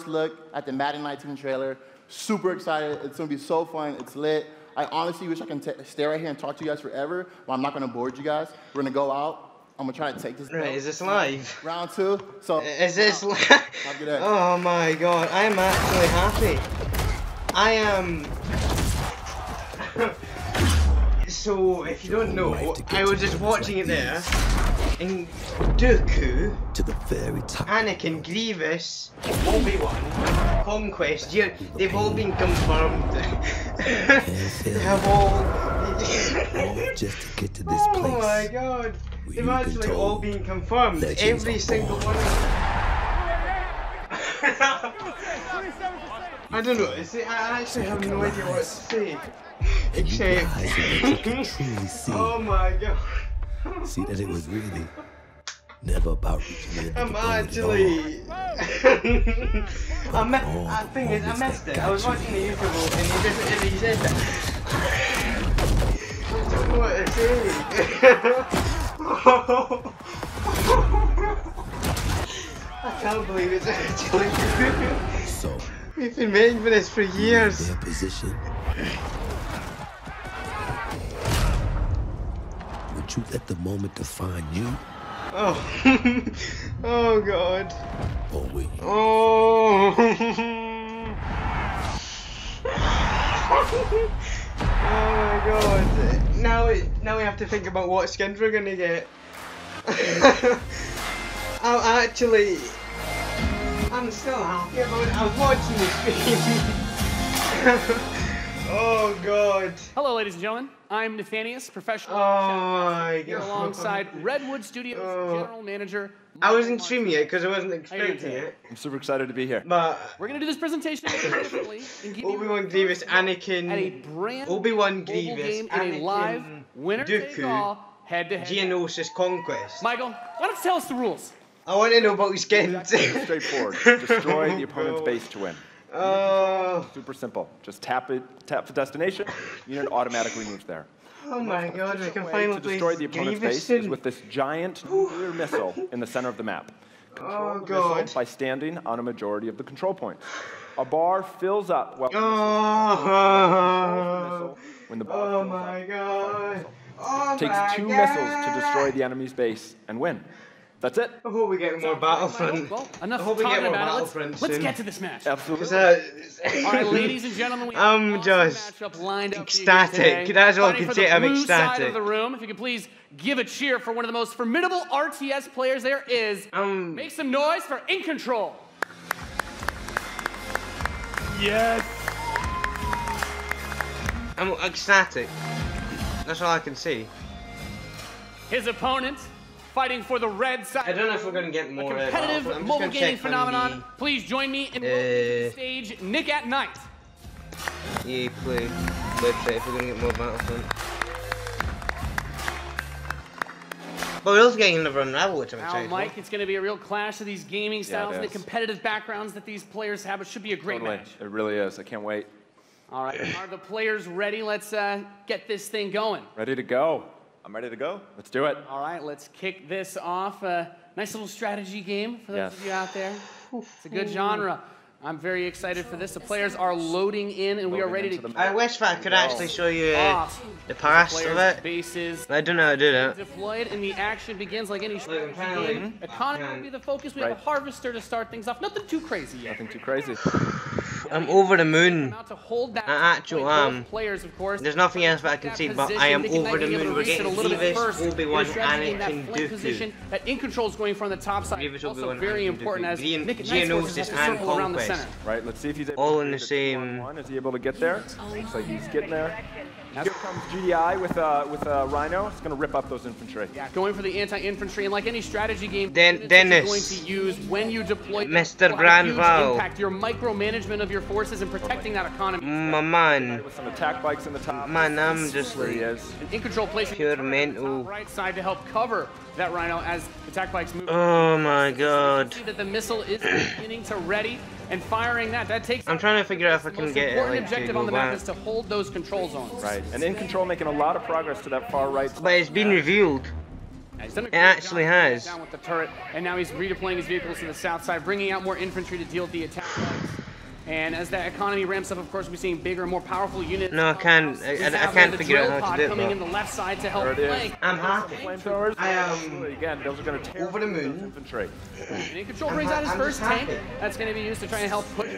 first look at the Madden 19 trailer. Super excited. It's going to be so fun. It's lit. I honestly wish I can stay right here and talk to you guys forever, but I'm not going to bore you guys. We're going to go out. I'm going to try to take this. Right, is this live? Round 2. So, is this live? have a good day. Oh my god, I am actually happy. I am... So, if you don't know, I was just watching it there, and Dooku, to the very top. Anakin, Grievous, Obi-Wan, Conquest, they've all been confirmed. They have all just to get to this place. Oh my god, they've actually all been confirmed. Every single one of them. I don't know, see, I actually have no idea what to say. Except, oh my god. See that it was really never about reaching the I'm actually... I think I missed it. I was watching the YouTube and he said that. I don't know what to say. I can't believe it's actually true. So, we've been waiting for this for years. their position. Would you let the moment define you? Oh, oh god. Or will you? Oh. Oh my god. Now we have to think about what skins we're gonna get. I'm still happy about it. I was watching the stream. Oh god. Hello ladies and gentlemen, I'm Nathanius, professional my here god. alongside Redwood Studios general manager. I wasn't streaming it because I wasn't expecting it. I'm super excited to be here. But We're gonna do this presentation differently and give Obi-Wan you Grievous, at a Anakin, brand Obi-Wan mobile Grievous, game in a live Anakin, winner take Dooku, all head-to-head. Geonosis Conquest. Michael, why don't you tell us the rules? I want to know about skins. Straightforward. Destroy the opponent's base to win. Super simple. Just tap the destination, unit automatically moves there. Oh my god, we can Way finally to destroy the play opponent's Grievous base is with this giant nuclear missile in the center of the map. Control the missile god. by standing on a majority of the control points. A bar fills up while when the bar Oh fills my up. god. Oh Takes my 2 god. missiles to destroy the enemy's base and win. That's it. I hope we get more Battlefront. Well, I enough hope we get talking more about it. Battlefront Let's soon. get to this match. Absolutely. All right, ladies and gentlemen, we have I'm an awesome just matchup lined up for you ecstatic. today. That's all I Fighting can for say, the I'm blue side ecstatic. of the room. If you could please give a cheer for one of the most formidable RTS players there is. Make some noise for In Control. Yes. I'm ecstatic. That's all I can say. His opponent, fighting for the red side. I don't know if we're gonna get A more. competitive I'm just mobile gonna gaming check on phenomenon. Please join me in welcoming to the stage Nick at Night. the EA Play website if we're gonna get more Battlefront. But we're also getting another Unravel, which I'm Now, excited Mike, for. it's going to be a real clash of these gaming styles and the is. competitive backgrounds that these players have. It should be a great Totally. match. It really is. I can't wait. All right, are the players ready? Let's get this thing going. Ready to go. I'm ready to go. Let's do it. All right, let's kick this off. Nice little strategy game for those of you out there. It's a good genre. I'm very excited for this. The players are loading in, and we are ready to I wish that I could actually show you off. the past of Players' it. bases I don't know how to do that. deployed, and the action begins like any strategy apparently- game. Economy will be the focus. We have a harvester to start things off. Nothing too crazy yet. Nothing too crazy. I'm over the moon. About to hold that I actually both am. Players, of course. There's nothing else that I can That see, but position, I am Nick and over Knight the being able moon. to We're reach it getting a little bit Grievous, first. Obi-Wan, Your strategy in that Anakin, flank position Dooku. that In Control is going from the top side. Grievous, Also Obi-Wan, very Anakin, important Dooku. as Nick and Knight's Geonosis forces have to and circle around the Conquest. center. Right, let's see if he's able All to in do the same- 2-on-1. Is he able to get there? Looks like he's getting there. Here comes GDI with a Rhino. It's going to rip up those infantry. Yeah, going for the anti-infantry, and like any strategy game, Dennis. you're going to use when you deploy Mr. will have a huge Granval. impact your micromanagement of your forces and protecting that economy. My man. With some attack bikes in the top. Man, I'm just There he like... is. And In Control placing Pure the mental. top right side to help cover that Rhino as attack bikes move. Oh my god. See that the missile is beginning to ready and firing that. That takes. I'm trying to figure out if I the can most get it, important like, to objective go on the map back. is to hold those control zones. Right, and In Control making a lot of progress to that far right. But it's been revealed. He's done a It great actually job has. down with the turret, and now he's redeploying his vehicles to the south side, bringing out more infantry to deal with the attack. And as that economy ramps up, of course, we're seeing bigger, more powerful units. No, I can't figure out how to do it, coming though. in the left side to help There it is. flank. I'm happy. Flamethrowers. I am Again, those are going to tear over the through those moon. infantry. And In Control brings out his I'm first just tank. happy. That's going to be used to try and help push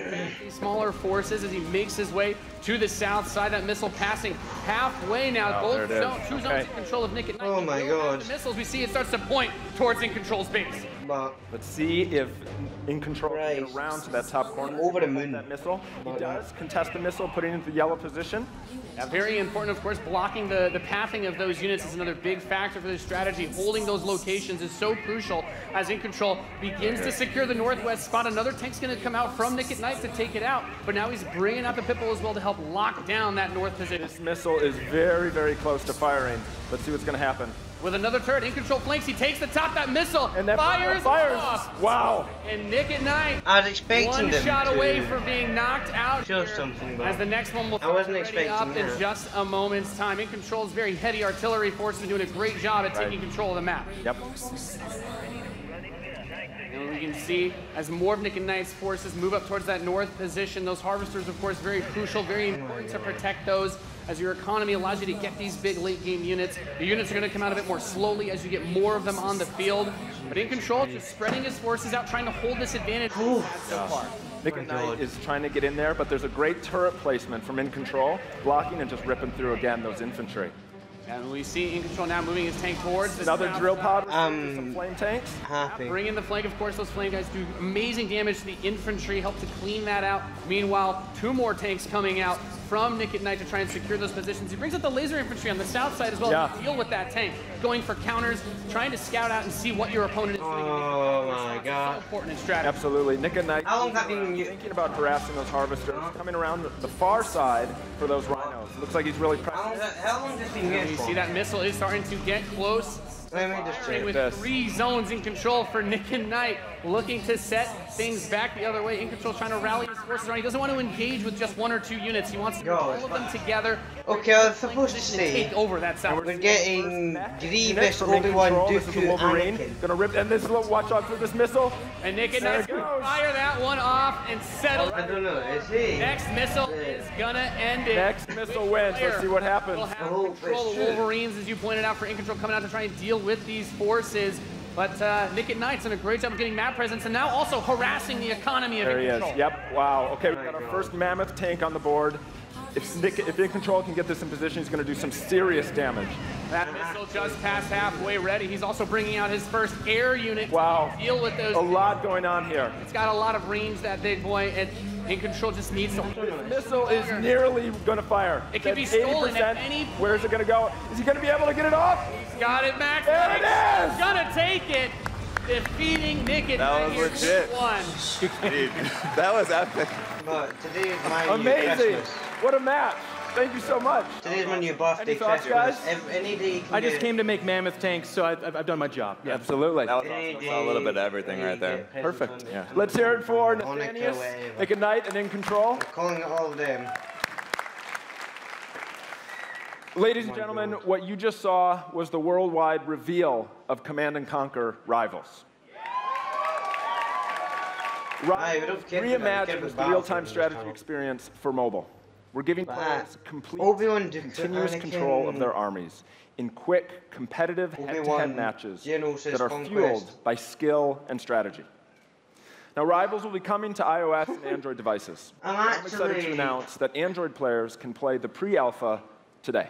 these smaller forces as he makes his way to the south side. That missile passing halfway now. Oh, there it is. Two zones Okay. in control of Nick at Night. Oh my God. The missiles we see it starts to point towards In Control's base. But Let's see if In Control can get Christ. around to that top corner. Over the moon. That missile. He does contest the missile, putting it into the yellow position. Yeah, very important, of course, blocking the pathing of those units is another big factor for this strategy. Holding those locations is so crucial as In Control begins to secure the northwest spot. Another tank's going to come out from Nick at Night to take it out, but now he's bringing out the Pitbull as well to help lock down that north position. This missile is very, very close to firing. Let's see what's going to happen. With another turret, In Control flanks, he takes the top, that missile, And that fires off. Wow. And Nick at Night, I was expecting one them shot to away from being knocked out show here. something, but As the next one will I wasn't ready expecting up in that. just a moment's time. In Control's very heady artillery forces are doing a great job at taking Right. control of the map. Yep. And we can see as more of Nick and Knight's forces move up towards that north position, those harvesters, of course, very crucial, very important to protect those as your economy allows you to get these big late game units. The units are going to come out a bit more slowly as you get more of them on the field. But In Control, just spreading his forces out, trying to hold this advantage so far. Nick and Knight is trying to get in there, but there's a great turret placement from In Control, blocking and just ripping through again those infantry. And we see In Control now moving his tank towards the Another south drill side. pod, some flame tanks. happy. Bring in the flank, of course, those flame guys do amazing damage to the infantry, help to clean that out. Meanwhile, two more tanks coming out from Nick at Night to try and secure those positions. He brings out the laser infantry on the south side as well Yeah. to deal with that tank, going for counters, trying to scout out and see what your opponent is doing. Oh my So God. important in strategy. Absolutely. Nick and Knight How long have been thinking about harassing those harvesters, coming around the far side for those rhinos. Looks like he's really pressing. How long has this been And here you for? see that missile is starting to get close. Let me just check. With this. 3 zones in control for Nick and Knight, looking to set things back the other way. In Control trying to rally his forces around. He doesn't want to engage with just 1 or 2 units. He wants to Go. put all of them together. Okay, I was supposed to And say take over that south. we're getting Grievous, From In Obi-Wan, Control, this is the Dooku, Wolverine. Anakin. Gonna rip, and this is, watch out for this missile. And Nick and There Knight's it gonna goes. fire that one off and settle. I don't know, is he? Next missile is gonna end it. Next missile wins. Let's see what happens. We'll have Oh, control of it's true. Wolverines, as you pointed out, for In Control coming out to try and deal with these forces. But Nick at Knight's done a great job of getting map presence and now also harassing the economy of There he In is. Control. Yep. Wow. Okay, we got our first mammoth tank on the board. If In Control can get this in position, he's going to do some serious damage. That missile just passed halfway ready. He's also bringing out his first air unit Wow. to deal with those. A lot going on here. It's got a lot of range, that big boy, and In Control just needs to hold it. Missile is nearly going to fire. It can be That's stolen 80%. at any point. Where is it going to go? Is he going to be able to get it off? Got it, Max. There it is! He's gonna take it, defeating Nick at That Night was here legit. 2-1. Dude, that was epic. But today is my new Amazing. Christmas. What a match. Thank you so much. Today's my new birthday Any thoughts, Christmas. guys? Any day you can I just get came to make mammoth tanks, so I've done my job. Yeah. Absolutely. That was Any awesome. I saw a little bit of day everything you right there. get Perfect. presents Yeah. on it. Let's hear it for Monica, Nathanius, whatever. Nick at Night, and In Control. Calling it all of them. Ladies and gentlemen, what you just saw was the worldwide reveal of Command & Conquer Rivals. Aye, we don't care about Reimagined the the real-time battlefield strategy this time. experience for mobile. We're giving But, players complete, Obi-Wan, Dooku, continuous Anakin, control of their armies in quick, competitive Obi-Wan, head-to-head matches Geonosis that are Conquest. fueled by skill and strategy. Now, Rivals will be coming to iOS and Android devices. I'm excited to actually- announce that Android players can play the pre-alpha today.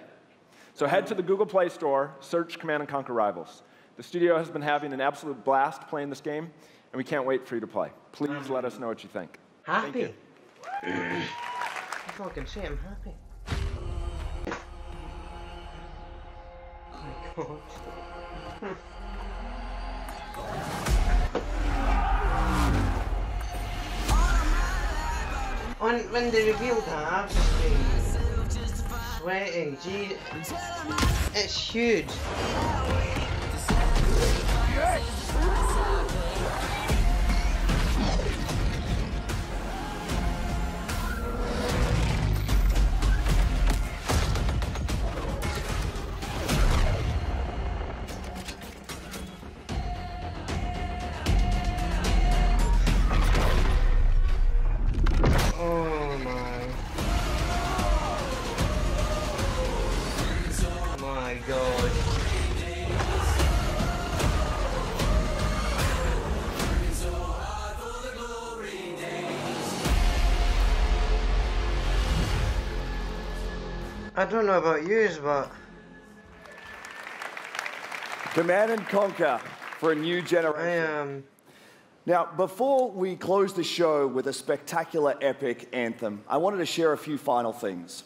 So head to the Google Play Store, search Command & Conquer Rivals. The studio has been having an absolute blast playing this game, and we can't wait for you to play. Please let us know what you think. Happy. I fucking say I'm happy. Oh my god. When they revealed that, I've just been sweating. Gee, it's huge. I don't know about yous, but Command and Conquer for a new generation. I am. Now, before we close the show with a spectacular epic anthem, I wanted to share a few final things.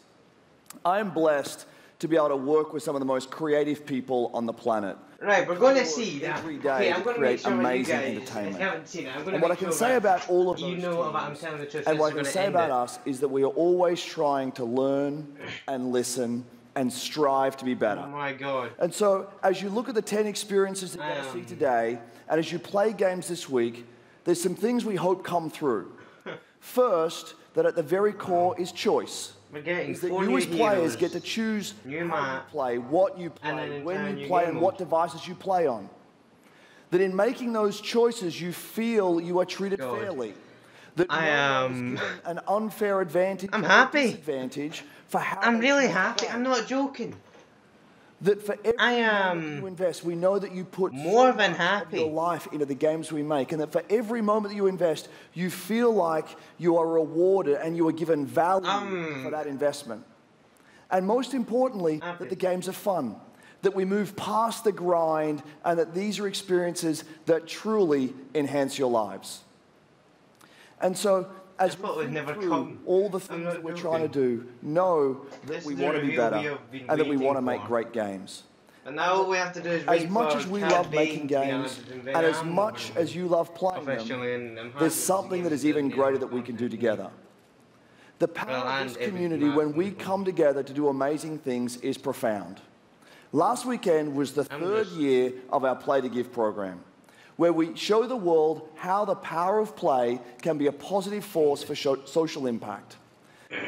I am blessed to be able to work with some of the most creative people on the planet. Right, we're going to see that. Every day Okay, I'm to going to make create sure amazing you guys, entertainment. if you haven't seen it, I'm going to And what I make can sure say that about all of you those know about I'm teams, telling the truth. and what I we're can gonna say end about it. us is that we are always trying to learn and listen and strive to be better. Oh my God. And so, as you look at the 10 experiences that you're going to see today, and as you play games this week, there's some things we hope come through. First, that at the very core is choice. We're getting Is that 4 you new as players heroes. get to choose New how map. you play, what you And then play, in when turn, you new play, game and what mode. devices you play on. That in making those choices, you feel you are treated God. fairly. That I no one is am- given an unfair advantage I'm or happy. disadvantage for how I'm they really choose to happy. play. I'm not joking. That for every I moment am you invest, we know that you put more so than much happy. of your life into the games we make, and that for every moment that you invest, you feel like you are rewarded and you are given value for that investment. And most importantly, Happy. that the games are fun, that we move past the grind, and that these are experiences that truly enhance your lives. And so, as thought we we'd think never through come. all the I'm things not that we're joking. trying to do, know that This we is the want to be reveal we better have been and that we waiting want to make for. great games. And now all we have to do is As wait much for as we Cad love Bane making to be games, added, and then as I'm much gonna as you love playing them, officially and I'm happy there's with something the that is games even that greater we that we can do have. together. The power Well, of and this every community map when we and- come together to do amazing things is profound. Last weekend was the I'm third just- year of our Play to Give program, where we show the world how the power of play can be a positive force for social impact.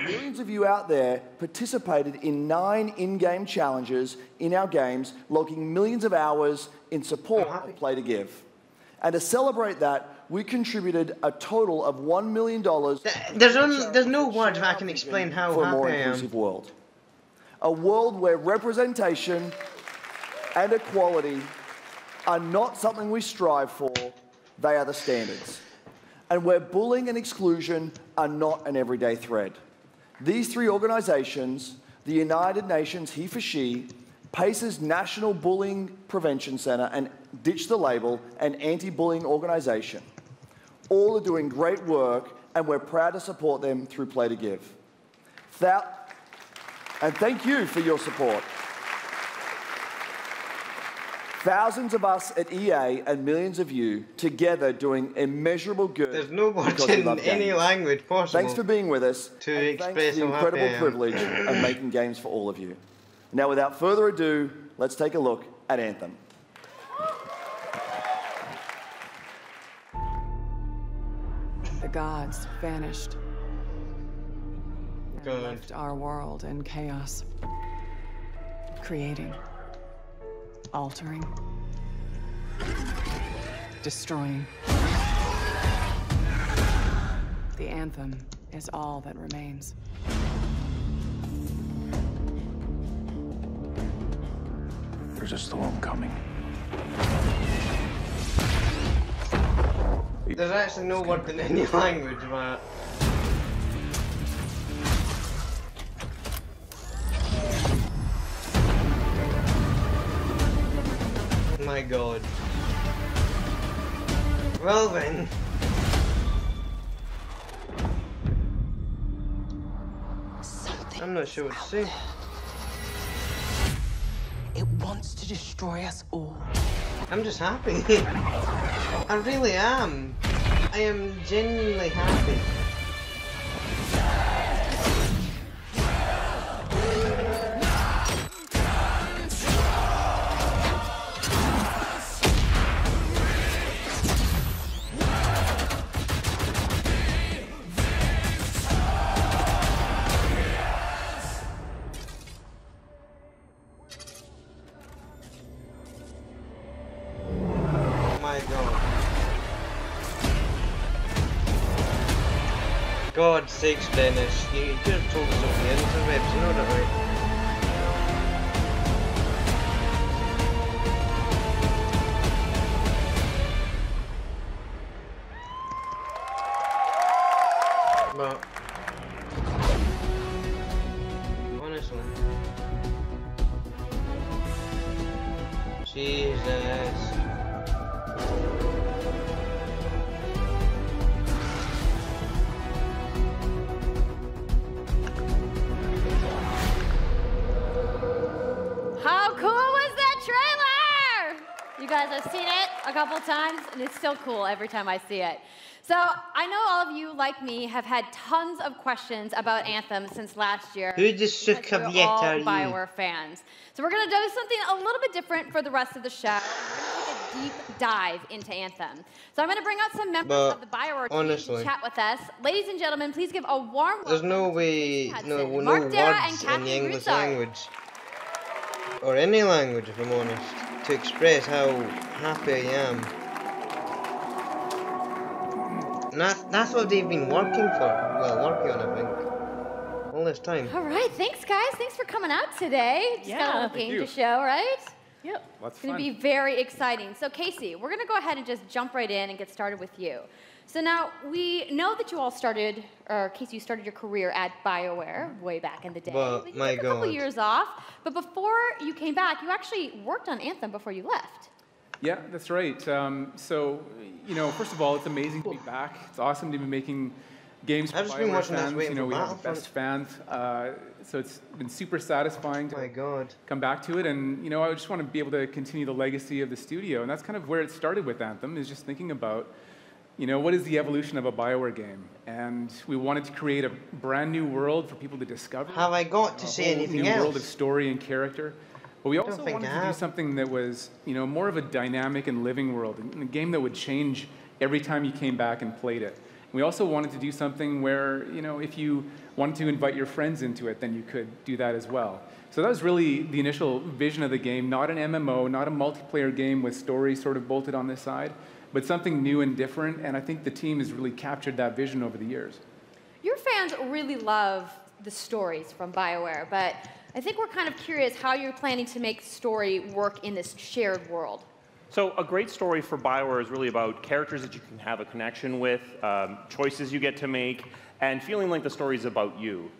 Millions of you out there participated in 9 in-game challenges in our games, logging millions of hours in support of Play to Give. And to celebrate that, we contributed a total of $1 million There's no words that I can explain how for a more happy I am. inclusive world. A world where representation and equality are not something we strive for, they are the standards. And where bullying and exclusion are not an everyday threat. These 3 organizations, the United Nations He for She, PACE's National Bullying Prevention Center, and Ditch the Label, an anti-bullying organization, all are doing great work, and we're proud to support them through Play to Give. And thank you for your support. Thousands of us at EA and millions of you together doing immeasurable good. There's no words because we in love any games. language possible. Thanks for being with us. to and express thanks for the how happy incredible I am. privilege of making games for all of you. Now, without further ado, let's take a look at Anthem. The gods vanished and Good. left our world in chaos. Creating, altering, destroying. The anthem is all that remains. There's a storm coming. There's actually no word in any language, but my God. Well then. I'm not sure what to say. It wants to destroy us all. I'm just happy. I really am. I am genuinely happy. My God. God's sakes, Dennis. You could have told us on the interwebs, you know that, right? But honestly. Jesus. How cool was that trailer? You guys have seen it a couple times, and it's still cool every time I see it. So I know all of you, like me, have had tons of questions about Anthem since last year. Who the suck of yet are you? BioWare fans. So we're going to do something a little bit different for the rest of the show. We're going to take a deep dive into Anthem. So I'm going to bring out some members of the BioWare team to chat with us. Ladies and gentlemen, please give a warm welcome. There's no way, no Mark Dara and words in Kathy the English Broussard. language, or any language if I'm honest, to express how happy I am. And that's what they've been working for. Well, working on, I think. All this time. All right, thanks guys. Thanks for coming out today. Just got a little game to show, right? Yep. Lots It's going to be very exciting. So Casey, we're going to go ahead and just jump right in and get started with you. So now, we know that you all started, or Casey, you started your career at BioWare way back in the day. Well, You my took a couple God. years off, but before you came back, you actually worked on Anthem before you left. Yeah, that's right. So, you know, first of all, it's amazing to be back. It's awesome to be making games for I've just been BioWare watching this fans. waiting You know, for we have the Battlefront. best fans. So it's been super satisfying to My God. come back to it. And, you know, I just want to be able to continue the legacy of the studio. And that's kind of where it started with Anthem, is just thinking about, you know, what is the evolution of a BioWare game? And we wanted to create a brand new world for people to discover. Have I got to A say whole anything new else? world of story and character. But we also think wanted I to do have. something that was, you know, more of a dynamic and living world, a game that would change every time you came back and played it. We also wanted to do something where, you know, if you wanted to invite your friends into it, then you could do that as well. So that was really the initial vision of the game, not an MMO, not a multiplayer game with story sort of bolted on this side, but something new and different, and I think the team has really captured that vision over the years. Your fans really love the stories from BioWare, but I think we're kind of curious how you're planning to make story work in this shared world. So a great story for BioWare is really about characters that you can have a connection with, choices you get to make, and feeling like the story is about you.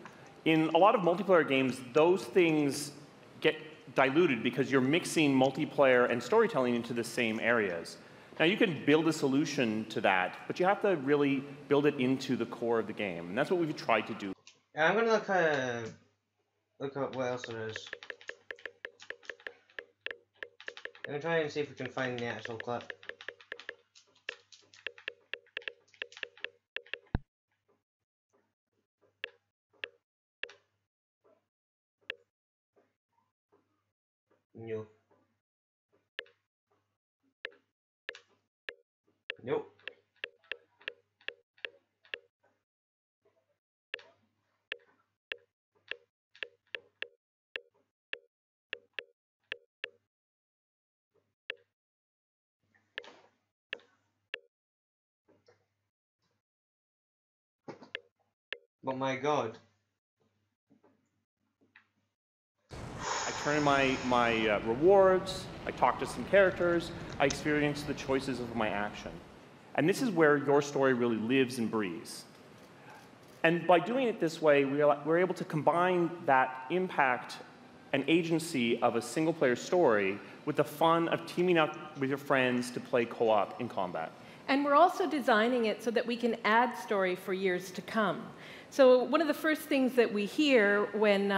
In a lot of multiplayer games, those things get diluted because you're mixing multiplayer and storytelling into the same areas. Now, you can build a solution to that, but you have to really build it into the core of the game, and that's what we've tried to do. I'm gonna look up what else there is. Let me try and see if we can find the actual clip. No. Nope. But my God. I turn in my rewards, I talk to some characters, I experience the choices of my action. And this is where your story really lives and breathes. And by doing it this way, we're able to combine that impact and agency of a single-player story with the fun of teaming up with your friends to play co-op in combat. And we're also designing it so that we can add story for years to come. So one of the first things that we hear when,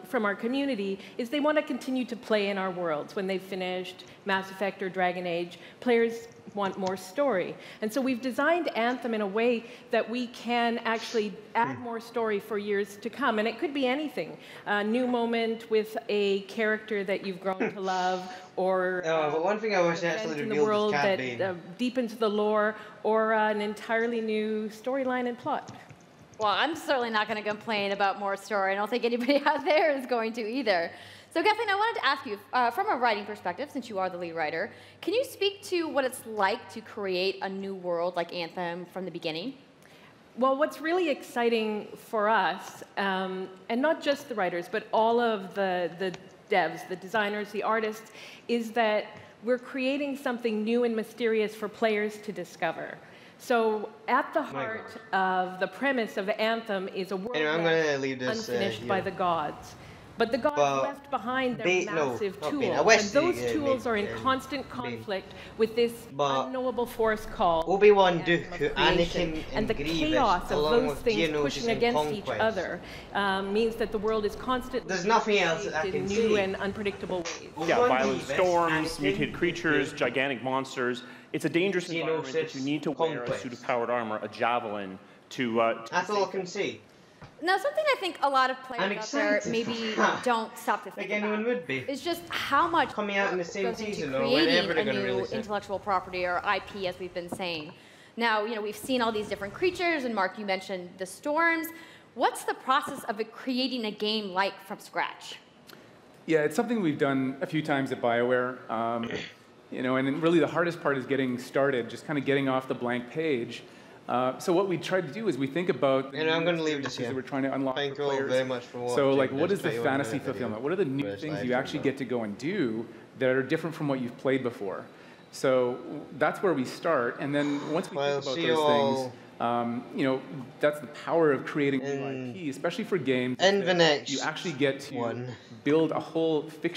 from our community is they want to continue to play in our worlds. When they've finished Mass Effect or Dragon Age, players want more story. And so we've designed Anthem in a way that we can actually add more story for years to come. And it could be anything. A new moment with a character that you've grown to love, or but one thing I wish they actually in the revealed world was Cad that Bane. deepens the lore, or an entirely new storyline and plot. Well, I'm certainly not going to complain about more story. I don't think anybody out there is going to either. So Kathleen, I wanted to ask you, from a writing perspective, since you are the lead writer, can you speak to what it's like to create a new world like Anthem from the beginning? Well, what's really exciting for us, and not just the writers, but all of the devs, the designers, the artists, is that we're creating something new and mysterious for players to discover. So at the heart of the premise of Anthem is a world Anyway, I'm gonna that's leave this, unfinished here. by the gods. But the gods left behind their massive tools, and those tools are in constant conflict with this unknowable force called Obi-Wan, Dooku, Anakin, and the chaos of those things pushing against each other means that the world is constantly There's nothing else I can in see. new and unpredictable ways. Yeah, violent storms, mutated creatures, gigantic monsters. It's a dangerous environment that you need to wear a suit of powered armor, a javelin, to That's all I can see. Now, something I think a lot of players out there maybe don't stop to think about is just how much coming out in the same goes into season or creating whenever they're a going to new release it. intellectual property or IP, as we've been saying. Now, we've seen all these different creatures, and Mark, you mentioned the storms. What's the process of creating a game like from scratch? Yeah, it's something we've done a few times at BioWare. And then really the hardest part is getting started, just kind of getting off the blank page. So what we try to do is we think about I'm going to leave this here. that we're trying to unlock Thank for you all players. very much for watching. So like, what is the Let's play fantasy one minute fulfillment? video. What are the new Where's things live you actually get to go and do that are different from what you've played before? So that's where we start, and then once we think about those things, that's the power of creating new IP, especially for games. And the next you actually get to build a whole fiction.